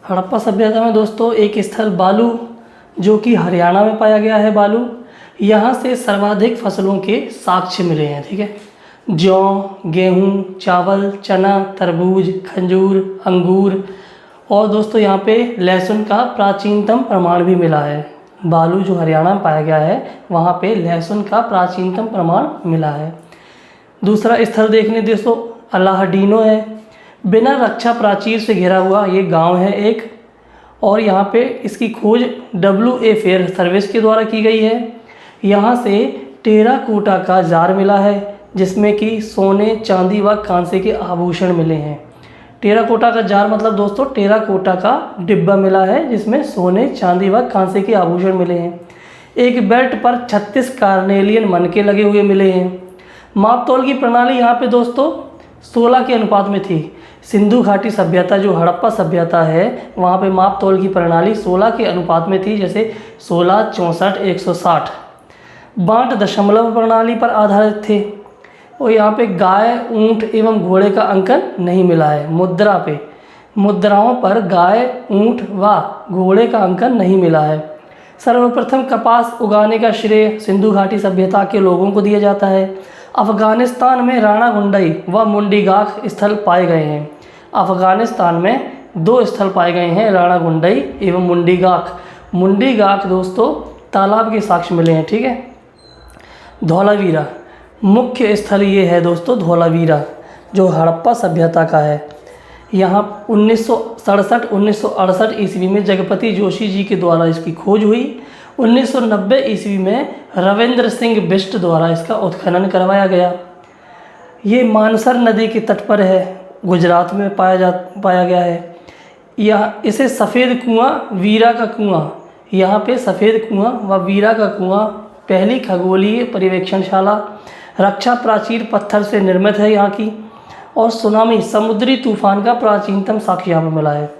हड़प्पा सभ्यता में दोस्तों एक स्थल बालू, जो कि हरियाणा में पाया गया है बालू, यहाँ से सर्वाधिक फसलों के साक्ष्य मिले हैं। ठीक है, जौ, गेहूँ, चावल, चना, तरबूज, खजूर, अंगूर और दोस्तों यहाँ पे लहसुन का प्राचीनतम प्रमाण भी मिला है। बालू जो हरियाणा में पाया गया है, वहाँ पे लहसुन का प्राचीनतम प्रमाण मिला है। दूसरा स्थल देखने दोस्तों अलाहडीनो है। बिना रक्षा प्राचीर से घिरा हुआ ये गांव है एक, और यहाँ पे इसकी खोज WA फेयर सर्विस के द्वारा की गई है। यहाँ से टेराकोटा का जार मिला है, जिसमें कि सोने, चांदी व कांसे के आभूषण मिले हैं। टेराकोटा का जार मतलब दोस्तों टेराकोटा का डिब्बा मिला है, जिसमें सोने, चांदी व कांसे के आभूषण मिले हैं। एक बेल्ट पर 36 कार्नेलियन मनके लगे हुए मिले हैं। मापतोल की प्रणाली यहाँ पे दोस्तों 16 के अनुपात में थी। सिंधु घाटी सभ्यता जो हड़प्पा सभ्यता है, वहाँ पे मापतोल की प्रणाली 16 के अनुपात में थी, जैसे 16, 64, 160। बाँट दशमलव प्रणाली पर आधारित थे, और यहाँ पे गाय, ऊँट एवं घोड़े का अंकन नहीं मिला है। मुद्राओं पर गाय, ऊँट व घोड़े का अंकन नहीं मिला है। सर्वप्रथम कपास उगाने का श्रेय सिंधु घाटी सभ्यता के लोगों को दिया जाता है। अफ़गानिस्तान में राणा गुंडई व मुंडीगाख स्थल पाए गए हैं। अफ़गानिस्तान में 2 स्थल पाए गए हैं, राणा गुंडई एवं मुंडीगाख दोस्तों तालाब के साक्ष्य मिले हैं। ठीक है, धौलावीरा मुख्य स्थल ये है दोस्तों, धौलावीरा जो हड़प्पा सभ्यता का है। यहाँ 1968 ईस्वी में जगपति जोशी जी के द्वारा इसकी खोज हुई। 1990 ईस्वी में रविंद्र सिंह बिष्ट द्वारा इसका उत्खनन करवाया गया। ये मानसर नदी के तट पर है, गुजरात में पाया गया है। यह इसे सफ़ेद कुआं, वीरा का कुआं, यहाँ पे सफ़ेद कुआं व वीरा का कुआं पहली खगोलीय पर्यवेक्षणशाला रक्षा प्राचीर पत्थर से निर्मित है यहाँ की, और सुनामी समुद्री तूफान का प्राचीनतम साक्ष्य यहाँ पर मिला है।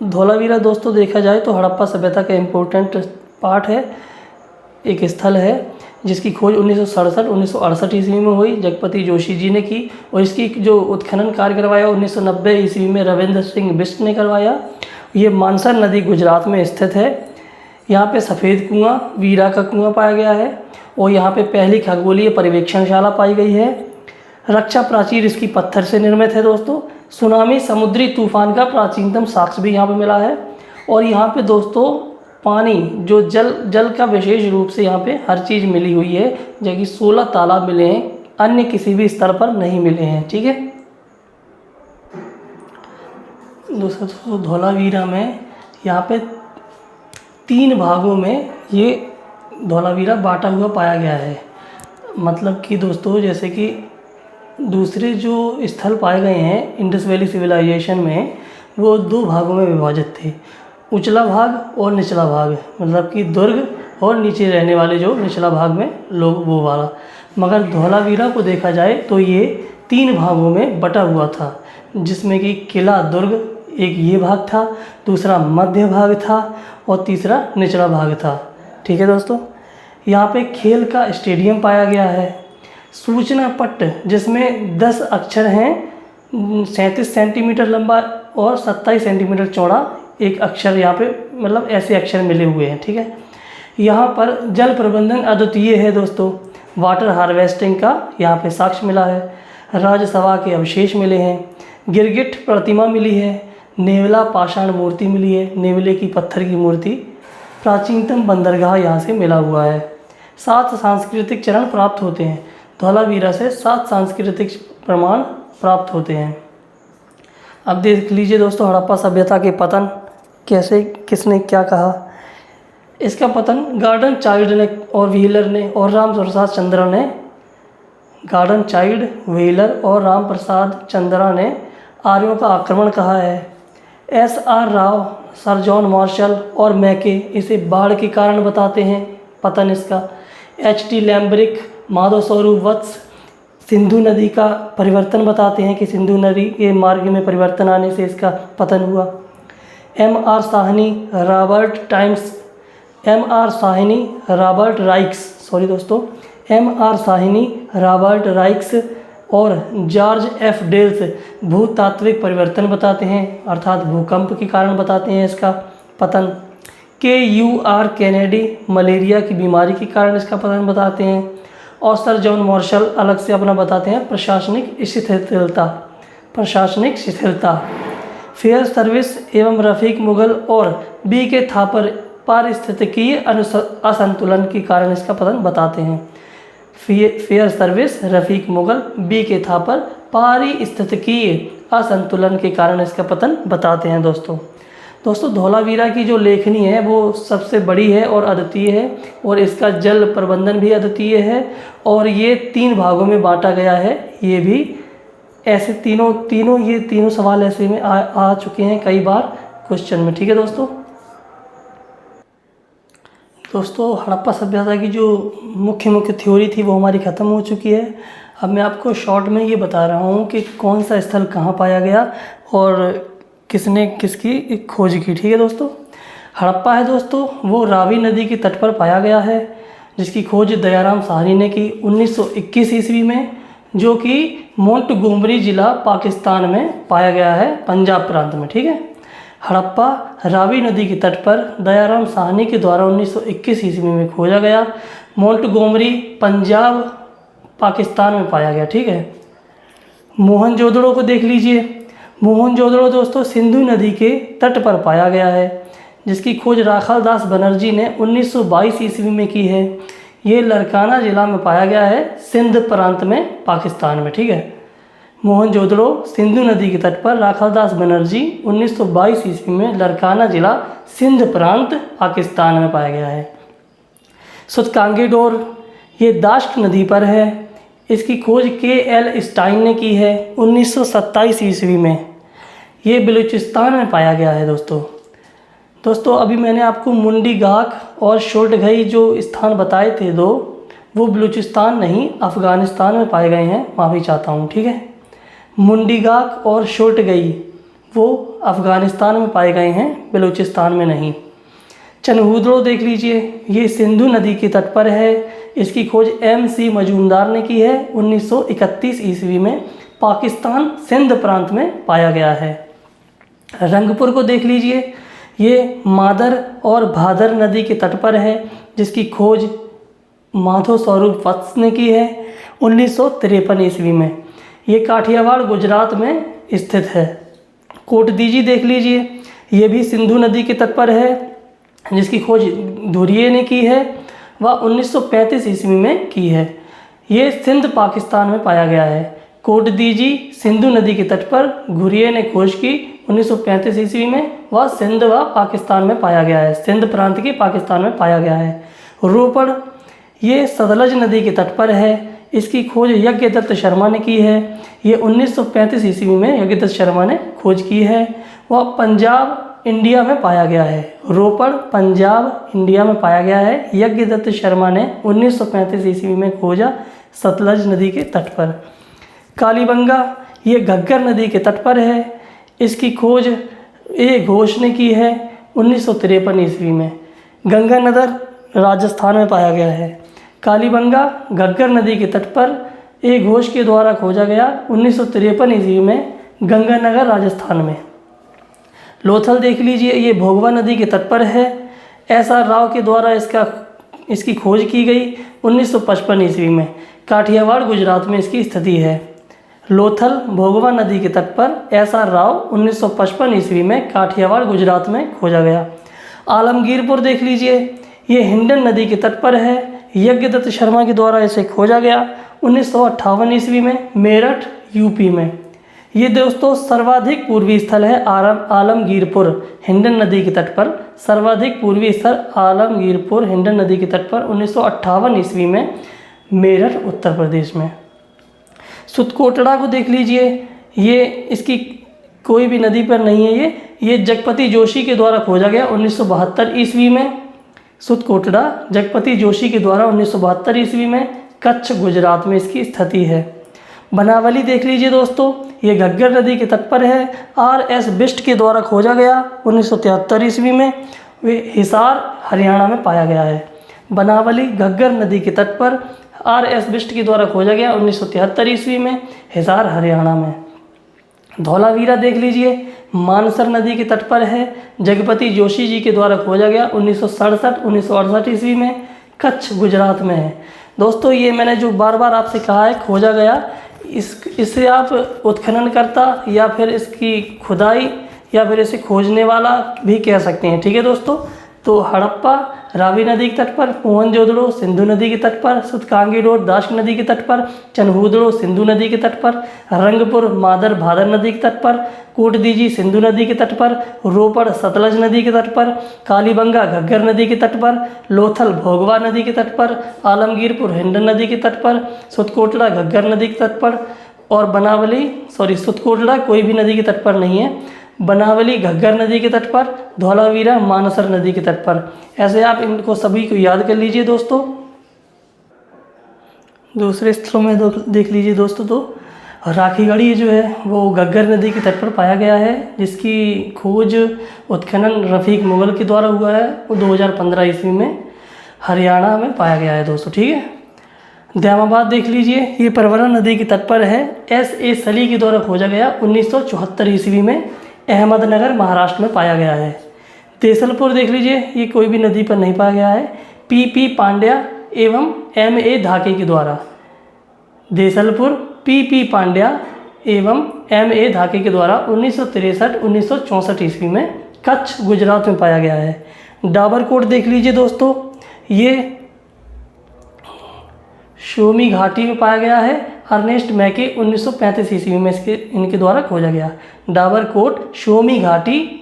धौलावीरा दोस्तों देखा जाए तो हड़प्पा सभ्यता का इम्पोर्टेंट पार्ट है, एक स्थल है जिसकी खोज 1968 ईस्वी में हुई, जगपति जोशी जी ने की, और इसकी जो उत्खनन कार्य करवाया 1990 ईस्वी में रविंद्र सिंह बिष्ट ने करवाया। ये मानसर नदी गुजरात में स्थित है। यहाँ पे सफ़ेद कुआं, वीरा का कुआं पाया गया है, और यहाँ पे पहली खगोलीय पर्यवेक्षणशाला पाई गई है। रक्षा प्राचीर इसकी पत्थर से निर्मित है दोस्तों। सुनामी समुद्री तूफान का प्राचीनतम साक्ष्य भी यहाँ पे मिला है। और यहाँ पे दोस्तों पानी जो जल का विशेष रूप से यहाँ पे हर चीज़ मिली हुई है, जो कि 16 तालाब मिले हैं, अन्य किसी भी स्तर पर नहीं मिले हैं। ठीक है दोस्तों, धौलावीरा में यहाँ पे 3 भागों में ये धौलावीरा बांटा हुआ पाया गया है। मतलब कि दोस्तों जैसे कि दूसरे जो स्थल पाए गए हैं इंडस वैली सिविलाइजेशन में, वो 2 भागों में विभाजित थे, उचला भाग और निचला भाग। मतलब कि दुर्ग और नीचे रहने वाले जो निचला भाग में लोग, वो वाला। मगर धौलावीरा को देखा जाए तो ये 3 भागों में बटा हुआ था, जिसमें कि किला दुर्ग एक ये भाग था, दूसरा मध्य भाग था, और तीसरा निचला भाग था। ठीक है दोस्तों, यहाँ पे खेल का स्टेडियम पाया गया है। सूचना पट्ट जिसमें 10 अक्षर हैं, 37 सेंटीमीटर लंबा और 27 सेंटीमीटर चौड़ा एक अक्षर यहाँ पे, मतलब ऐसे अक्षर मिले हुए हैं। ठीक है, यहाँ पर जल प्रबंधन अद्वितीय है दोस्तों। वाटर हार्वेस्टिंग का यहाँ पे साक्ष्य मिला है। राजसभा के अवशेष मिले हैं। गिरगिट प्रतिमा मिली है। नेवला पाषाण मूर्ति मिली है, नेवले की पत्थर की मूर्ति। प्राचीनतम बंदरगाह यहाँ से मिला हुआ है। 7 सांस्कृतिक चरण प्राप्त होते हैं। धौलावीरा से 7 सांस्कृतिक प्रमाण प्राप्त होते हैं। अब देख लीजिए दोस्तों, हड़प्पा सभ्यता के पतन कैसे, किसने क्या कहा। इसका पतन गार्डन चाइल्ड ने और व्हीलर ने और राम प्रसाद चंद्रा ने, गार्डन चाइल्ड, व्हीलर और राम प्रसाद चंद्रा ने आर्यों का आक्रमण कहा है। SR Rao, sir John Marshall और मैके इसे बाढ़ के कारण बताते हैं पतन इसका। HT लैम्ब्रिक, माधव स्वरूप वत्स सिंधु नदी का परिवर्तन बताते हैं कि सिंधु नदी के मार्ग में परिवर्तन आने से इसका पतन हुआ। MR साहनी, रॉबर्ट राइक्स और जॉर्ज एफ डेल्स भूतात्विक परिवर्तन बताते हैं, अर्थात भूकंप के कारण बताते हैं इसका पतन। KUR कैनेडी मलेरिया की बीमारी के कारण इसका पतन बताते हैं। और सर जॉन मार्शल अलग से अपना बताते हैं प्रशासनिक शिथिलता। फेयर सर्विस एवं रफीक मुगल और BK थापर पारिस्थितिकीय असंतुलन के कारण इसका पतन बताते हैं। Fair service, Rafiq Mughal, BK Thapar पारिस्थितिकीय असंतुलन के कारण इसका पतन बताते हैं। दोस्तों धौलावीरा की जो लेखनी है वो सबसे बड़ी है और अद्वितीय है, और इसका जल प्रबंधन भी अद्वितीय है, और ये 3 भागों में बांटा गया है। ये भी ऐसे तीनों सवाल ऐसे में आ चुके हैं कई बार क्वेश्चन में। ठीक है दोस्तों हड़प्पा सभ्यता की जो मुख्य थ्योरी थी वो हमारी ख़त्म हो चुकी है। अब मैं आपको शॉर्ट में ये बता रहा हूँ कि कौन सा स्थल कहाँ पाया गया और किसने किसकी खोज की। ठीक है दोस्तों, हड़प्पा है दोस्तों वो रावी नदी के तट पर पाया गया है, जिसकी खोज दयाराम साहनी ने की 1921 ईस्वी में, जो कि मोंटगोमरी ज़िला पाकिस्तान में पाया गया है, पंजाब प्रांत में। ठीक है, हड़प्पा रावी नदी के तट पर दयाराम साहनी के द्वारा 1921 ईस्वी में खोजा गया, मोंटगोमरी पंजाब पाकिस्तान में पाया गया। ठीक है, मोहनजोदड़ो को देख लीजिए। मोहनजोदड़ो दोस्तों सिंधु नदी के तट पर पाया गया है, जिसकी खोज राखाल दास बनर्जी ने 1922 ईस्वी में की है। ये लरकाना ज़िला में पाया गया है, सिंध प्रांत में, पाकिस्तान में। ठीक है, मोहनजोदड़ो सिंधु नदी के तट पर, राखाल दास बनर्जी 1922 ईस्वी में, लरकाना ज़िला सिंध प्रांत पाकिस्तान में पाया गया है। सुतकांगेडोर ये दाश्क नदी पर है, इसकी खोज KL स्टाइन ने की है 1927 ईस्वी में। ये बलूचिस्तान में पाया गया है। दोस्तों अभी मैंने आपको मुंडी गाक और शोटगई जो स्थान बताए थे दो, वो बलूचिस्तान नहीं अफ़गानिस्तान में पाए गए हैं, माफ़ी चाहता हूँ। ठीक है, मुंडी गाक और शोटगई वो अफ़गानिस्तान में पाए गए हैं, बलूचिस्तान में नहीं। चनहूदड़ो देख लीजिए, ये सिंधु नदी के तट पर है, इसकी खोज MC मजूमदार ने की है 1931 ईस्वी में, पाकिस्तान सिंध प्रांत में पाया गया है। रंगपुर को देख लीजिए, ये मादर और भादर नदी के तट पर है, जिसकी खोज माधव स्वरूप वत्स ने की है 1953 ईस्वी में। ये काठियावाड़ गुजरात में स्थित है। कोटदीजी देख लीजिए, ये भी सिंधु नदी के तट पर है, जिसकी खोज धुरिये ने की है, वह 1935 ईस्वी में की है। ये सिंध पाकिस्तान में पाया गया है। कोटदीजी सिंधु नदी के तट पर घुरिये ने खोज की 1935 ईस्वी में, वह सिंध व पाकिस्तान में पाया गया है, सिंध प्रांत के पाकिस्तान में पाया गया है। रोपड़ ये सतलज नदी के तट पर है, इसकी खोज यज्ञदत्त शर्मा ने की है। ये 1935 ईस्वी में यज्ञदत्त शर्मा ने खोज की है, वह पंजाब इंडिया में पाया गया है। रोपड़ पंजाब इंडिया में पाया गया है। यज्ञदत्त शर्मा ने 1935 ईस्वी में खोजा सतलज नदी के तट पर। कालीबंगा ये घग्गर नदी के तट पर है, इसकी खोज A घोष ने की है 1953 ईस्वी में। गंगानगर राजस्थान में पाया गया है। कालीबंगा घग्गर नदी के तट पर A घोष के द्वारा खोजा गया 1953 ईस्वी में, गंगानगर राजस्थान में। लोथल देख लीजिए, ये भोगवा नदी के तट पर है, SR राव के द्वारा इसकी खोज की गई 1955 ईस्वी में, काठियावाड़ गुजरात में इसकी स्थिति है। लोथल भोगवा नदी के तट पर SR राव 1955 ईस्वी में, काठियावाड़ गुजरात में खोजा गया। आलमगीरपुर देख लीजिए, ये हिंडन नदी के तट पर है, यज्ञदत्त शर्मा के द्वारा इसे खोजा गया 1958 ईस्वी में, मेरठ यूपी में। ये दोस्तों सर्वाधिक पूर्वी स्थल है आलमगीरपुर हिंडन नदी के तट पर, सर्वाधिक पूर्वी स्थल आलमगीरपुर हिंडन नदी के तट पर 1958 ईस्वी में, मेरठ उत्तर प्रदेश में। सुतकोटड़ा को देख लीजिए, ये इसकी कोई भी नदी पर नहीं है, ये जगपति जोशी के द्वारा खोजा गया 1972 ईस्वी में। सुतकोटड़ा जगपति जोशी के द्वारा 1972 ईस्वी में, कच्छ गुजरात में इसकी स्थिति है। बनावली देख लीजिए दोस्तों, ये घग्गर नदी के तट पर है, RS बिष्ट के द्वारा खोजा गया 1973 ईस्वी में, वे हिसार हरियाणा में पाया गया है। बनावली घग्गर नदी के तट पर R.S. बिष्ट के द्वारा खोजा गया 1973 ईस्वी में, हिसार हरियाणा में। धौलावीरा देख लीजिए, मानसर नदी के तट पर है, जगपति जोशी जी के द्वारा खोजा गया 1967-1968 ईस्वी में, कच्छ गुजरात में है। दोस्तों ये मैंने जो बार बार आपसे कहा है खोजा गया, इससे आप उत्खननकर्ता या फिर इसकी खुदाई या फिर इसे खोजने वाला भी कह सकते हैं, ठीक है दोस्तों। तो हड़प्पा रावी नदी के तट पर, मोहनजोदड़ो सिंधु नदी के तट पर, सुतकांगीडोर दाश्क नदी के तट पर, चनहूदड़ो सिंधु नदी के तट पर, रंगपुर मादर भादर नदी के तट पर, कोटदीजी सिंधु नदी के तट पर, रोपड़ सतलज नदी के तट पर, कालीबंगा घग्गर नदी के तट पर, लोथल भोगवा नदी के तट पर, आलमगीरपुर हिंडन नदी के तट पर, सुतकोटड़ा घग्गर नदी के तट पर, और सुतकोटड़ा कोई भी नदी के तट पर नहीं है, बनावली घग्गर नदी के तट पर, धौलावीरा मानसर नदी के तट पर। ऐसे आप इनको सभी को याद कर लीजिए दोस्तों। दूसरे स्थलों में देख लीजिए दोस्तों, तो राखीगढ़ी जो है वो घग्गर नदी के तट पर पाया गया है, जिसकी खोज उत्खनन रफ़ीक मुगल के द्वारा हुआ है, वो 2015 ईस्वी में हरियाणा में पाया गया है दोस्तों, ठीक है। दैमाबाद देख लीजिए, ये परवरा नदी के तट पर है, S.A. सली के द्वारा खोजा गया 1974 ईस्वी में, अहमदनगर महाराष्ट्र में पाया गया है। देसलपुर देख लीजिए, ये कोई भी नदी पर नहीं पाया गया है, P.P. पांड्या एवं M.A. धाके के द्वारा। देसलपुर P.P. पांड्या एवं M.A. धाके के द्वारा 1963-1964 ईस्वी में कच्छ गुजरात में पाया गया है। डाबरकोट देख लीजिए दोस्तों, ये शोमी घाटी में पाया गया है, अर्नेस्ट मैके 1935 ईस्वी में इनके द्वारा खोजा गया। डाबरकोट शोमी घाटी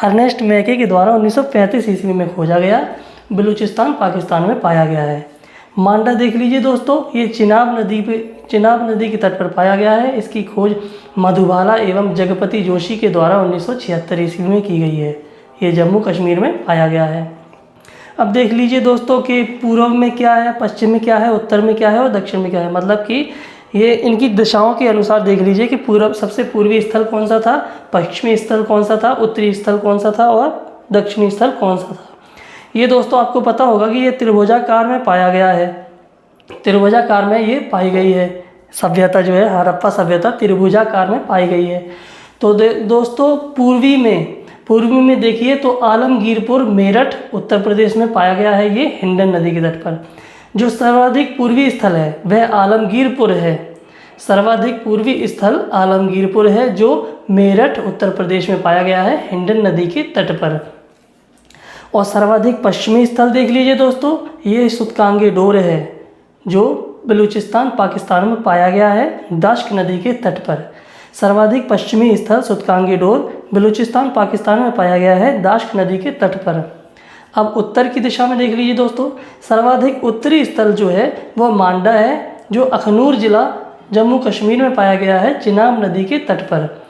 अर्नेस्ट मैके के द्वारा 1935 ईस्वी में खोजा गया, बलूचिस्तान पाकिस्तान में पाया गया है। मांडा देख लीजिए दोस्तों, ये चिनाब नदी के तट पर पाया गया है, इसकी खोज मधुबाला एवं जगपति जोशी के द्वारा 1976 ईस्वी में की गई है, ये जम्मू कश्मीर में पाया गया है। अब देख लीजिए दोस्तों कि पूर्व में क्या है, पश्चिम में क्या है, उत्तर में क्या है और दक्षिण में क्या है, मतलब कि ये इनकी दिशाओं के अनुसार देख लीजिए कि पूर्व सबसे पूर्वी स्थल कौन सा था, पश्चिमी स्थल कौन सा था, उत्तरी स्थल कौन सा था और दक्षिणी स्थल कौन सा था। ये दोस्तों आपको पता होगा कि ये त्रिभुजाकार में पाया गया है, त्रिभुजाकार में ये पाई गई है सभ्यता जो है, हड़प्पा सभ्यता त्रिभुजाकार में पाई गई है। तो दोस्तों पूर्वी में देखिए तो आलमगीरपुर मेरठ उत्तर प्रदेश में पाया गया है, ये हिंडन नदी के तट पर। जो सर्वाधिक पूर्वी स्थल है वह आलमगीरपुर है, सर्वाधिक पूर्वी स्थल आलमगीरपुर है जो मेरठ उत्तर प्रदेश में पाया गया है हिंडन नदी के तट पर। और सर्वाधिक पश्चिमी स्थल देख लीजिए दोस्तों, ये सुतकांगीडोर है जो बलूचिस्तान पाकिस्तान में पाया गया है दाश्क नदी के तट पर। सर्वाधिक पश्चिमी स्थल सुतकांगीडोर बलूचिस्तान पाकिस्तान में पाया गया है दाश्क नदी के तट पर। अब उत्तर की दिशा में देख लीजिए दोस्तों, सर्वाधिक उत्तरी स्थल जो है वह मांडा है जो अखनूर जिला जम्मू कश्मीर में पाया गया है चिनाब नदी के तट पर।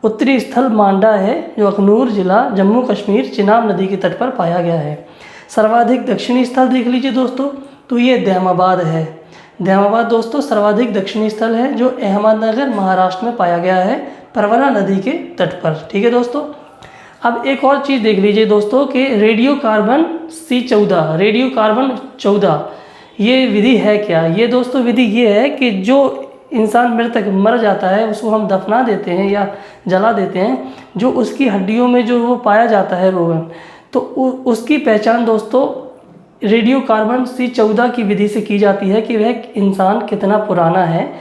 उत्तरी स्थल मांडा है जो अखनूर जिला जम्मू कश्मीर चिनाब नदी के तट पर पाया गया है। सर्वाधिक दक्षिणी स्थल देख लीजिए दोस्तों, तो ये दैमाबाद है। दैमाबाद दोस्तों सर्वाधिक दक्षिणी स्थल है जो अहमदनगर महाराष्ट्र में पाया गया है परवरा नदी के तट पर। ठीक है दोस्तों, अब एक और चीज़ देख लीजिए दोस्तों कि radio carbon C14, radio carbon 14 ये विधि है क्या। ये दोस्तों विधि ये है कि जो इंसान मृतक मर जाता है उसको हम दफना देते हैं या जला देते हैं, जो उसकी हड्डियों में जो वो पाया जाता है रोगन, तो उसकी पहचान दोस्तों रेडियो कार्बन C14 की विधि से की जाती है कि वह इंसान कितना पुराना है।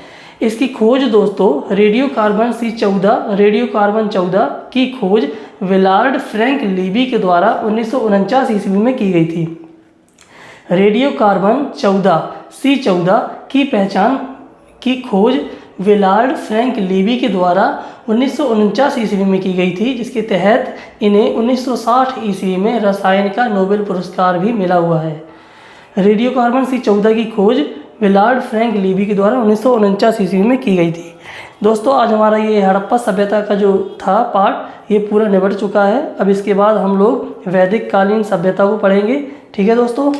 इसकी खोज दोस्तों रेडियो कार्बन C14 की खोज विलार्ड फ्रैंक लीबी के द्वारा 1949 ईस्वी में की गई थी। रेडियो कार्बन C14 की पहचान की खोज विलार्ड फ्रैंक लीबी के द्वारा 1949 ईस्वी में की गई थी, जिसके तहत इन्हें 1960 ईस्वी में रसायन का नोबेल पुरस्कार भी मिला हुआ है। रेडियो कार्बन C14 की खोज विलार्ड फ्रैंक लीबी के द्वारा 1949 ईस्वी में की गई थी। दोस्तों आज हमारा ये हड़प्पा सभ्यता का जो था पार्ट ये पूरा निबट चुका है। अब इसके बाद हम लोग वैदिक कालीन सभ्यता को पढ़ेंगे। ठीक है दोस्तों।